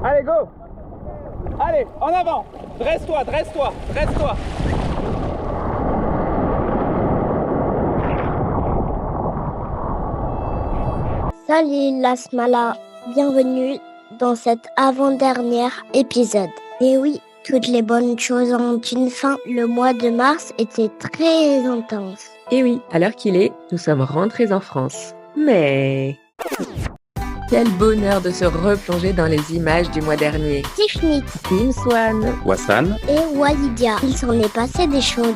Allez, go! Allez, en avant! Dresse-toi, dresse-toi, dresse-toi! Salut la Smala, bienvenue dans cet avant-dernier épisode. Et oui, toutes les bonnes choses ont une fin. Le mois de mars était très intense. Et oui, à l'heure qu'il est, nous sommes rentrés en France. Mais quel bonheur de se replonger dans les images du mois dernier. Tiffany, Tim Swan, Wassan. et Walidia, il s'en est passé des choses.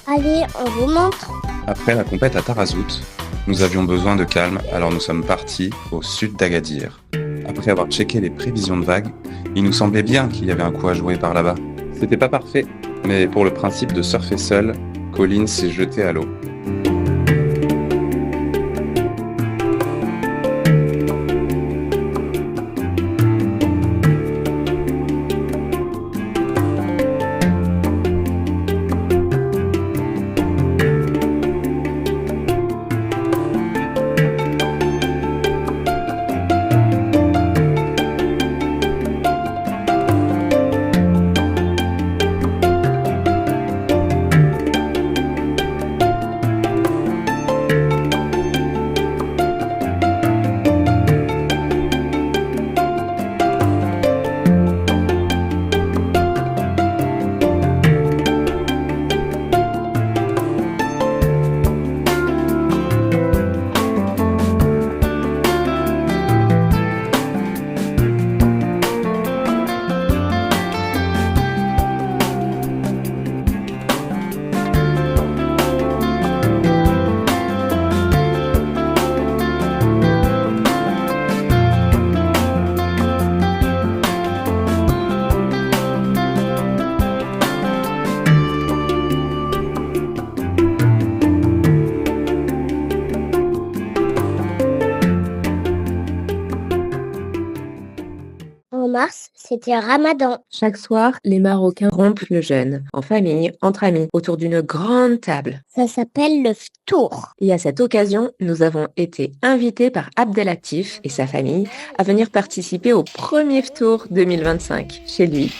Allez, on vous montre. Après la compète à Tarazout, nous avions besoin de calme, alors nous sommes partis au sud d'Agadir. Après avoir checké les prévisions de vagues, il nous semblait bien qu'il y avait un coup à jouer par là-bas. C'était pas parfait, mais pour le principe de surfer seul, Colline s'est jetée à l'eau. En mars, c'était Ramadan. chaque soir, les Marocains rompent le jeûne, en famille, entre amis, autour d'une grande table. Ça s'appelle le ftour. Et à cette occasion, nous avons été invités par Abdelatif et sa famille à venir participer au premier Ftour 2025 chez lui.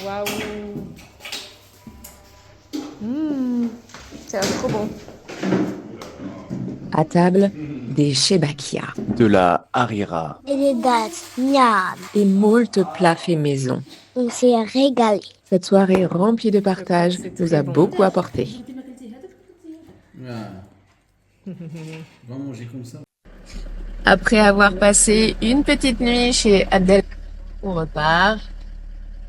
Waouh. Ça a l'air trop bon. À table, des shebakia De la harira. Et les dates, miam. et moult plats faits maison. On s'est régalé. Cette soirée remplie de partage nous a beaucoup apporté. Va manger comme ça. Après avoir passé une petite nuit chez Abdel, on repart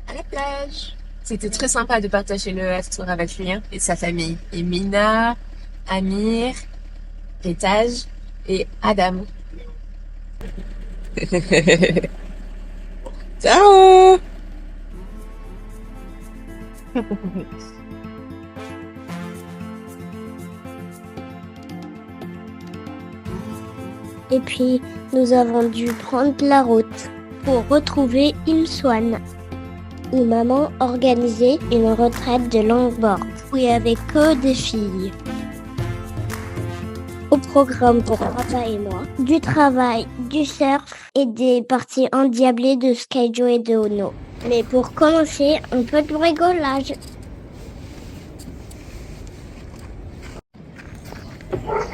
à la plage. C'était très sympa de partager le restaurant avec lui et sa famille. Et Mina, Amir, Ritage et Adam. Ciao! Et puis, nous avons dû prendre la route pour retrouver Im Swan, où maman organisait une retraite de longboard, où il n'y avait que des filles. Au programme pour papa et moi, du travail, du surf et des parties endiablées de Skyjo et de Ono. Mais pour commencer, un peu de rigolage.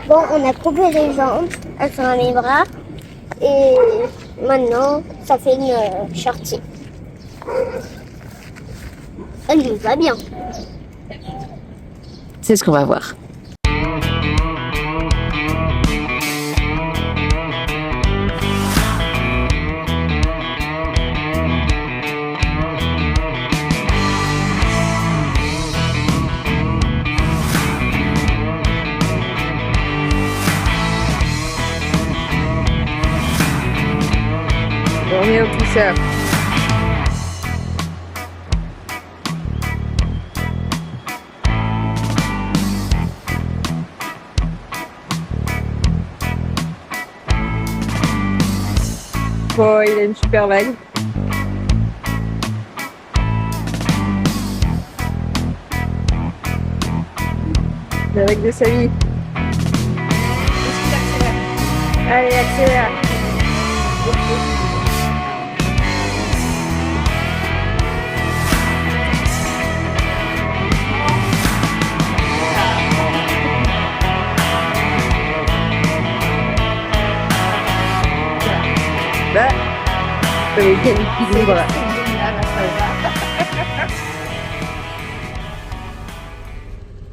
Bon, on a coupé les jambes, elles sont dans les bras, et maintenant, ça fait une shorty. Elle nous va bien. C'est ce qu'on va voir. On est au pousseur. Bon, il a une super vague. Avec de sa vie. Allez, accélère. Quel équilibre.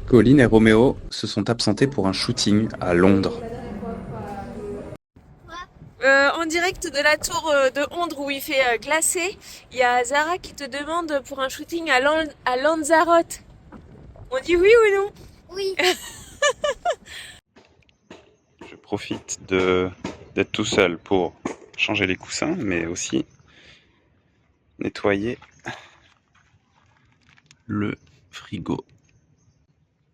Colline et Roméo se sont absentés pour un shooting à Londres. En direct de la tour de Londres où il fait glacé, il y a Zara qui te demande pour un shooting à Lanzarote. On dit oui ou non? Oui. Je profite d'être tout seul pour changer les coussins, mais aussi nettoyer le frigo.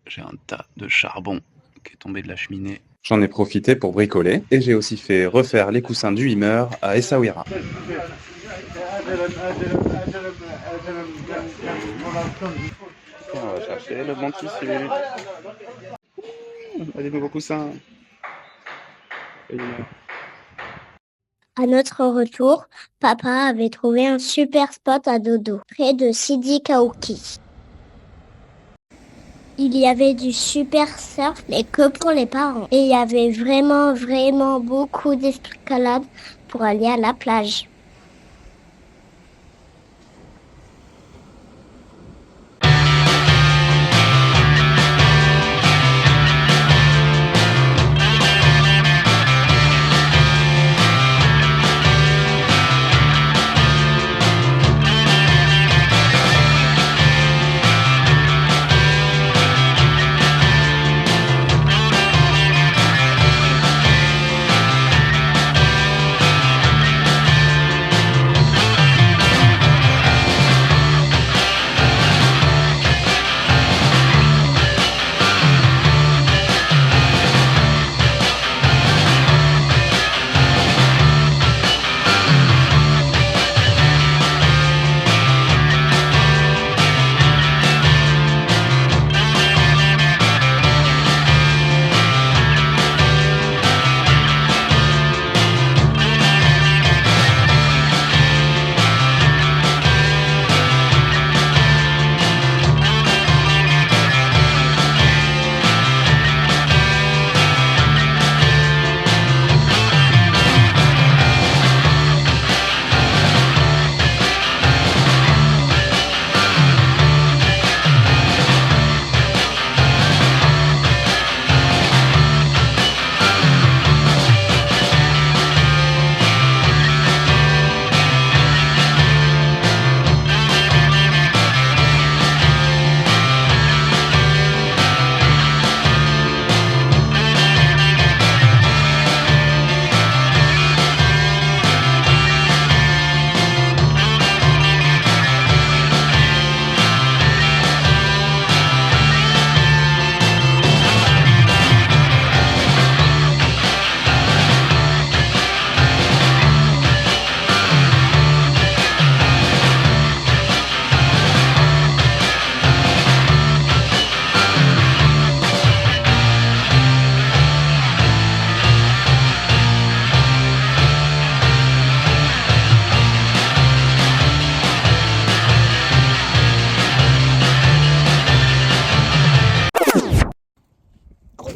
J'ai un tas de charbon qui est tombé de la cheminée. J'en ai profité pour bricoler et j'ai aussi fait refaire les coussins du Hummer à Essaouira. On va chercher le bon tissu. On a des nouveaux coussins. À notre retour, papa avait trouvé un super spot à dodo, près de Sidi Kaouki. Il y avait du super surf, mais que pour les parents. Et il y avait vraiment beaucoup d'escalade pour aller à la plage.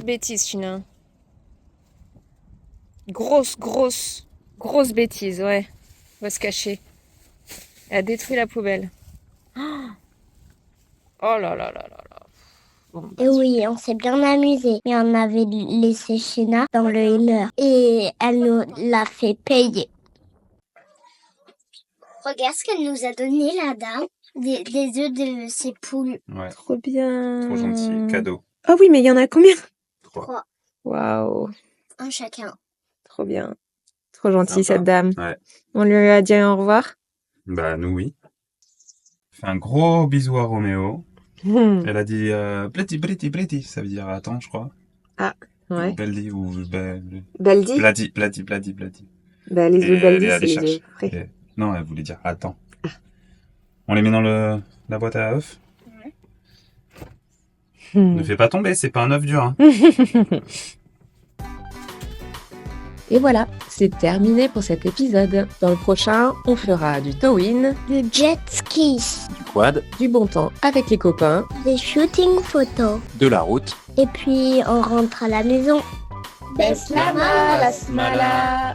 Bêtise, China. Grosse bêtise, ouais. On va se cacher. Elle a détruit la poubelle. Oh là là là là là. Bon, Et oui, on s'est bien amusé. Mais on avait laissé Shena dans le Hummer. Et elle nous l'a fait payer. Regarde ce qu'elle nous a donné, la dame. Des œufs de ses poules. Ouais, trop bien. trop gentil. Cadeau. Ah oui, mais il y en a combien? 3. Waouh. Un chacun. Trop bien. Trop gentil, Sympa. cette dame. Ouais. On lui a dit au revoir. Bah, nous, oui. Fais un gros bisou à Roméo. Elle a dit Bledi, ça veut dire attends, je crois. Ah, ouais. Ou Beldi, ou Baldi? Bladi. Bah, les Et yeux Baldi, elle est c'est allée les chercher. yeux frais. Et- Non, elle voulait dire attends. On les met dans la boîte à œufs. Ne fais pas tomber, c'est pas un œuf dur. Hein. Et voilà, c'est terminé pour cet épisode. Dans le prochain, on fera du towing, Du jet ski. Du quad, du bon temps avec les copains, Des shootings photos. de la route. Et puis on rentre à la maison. Beslama la smala.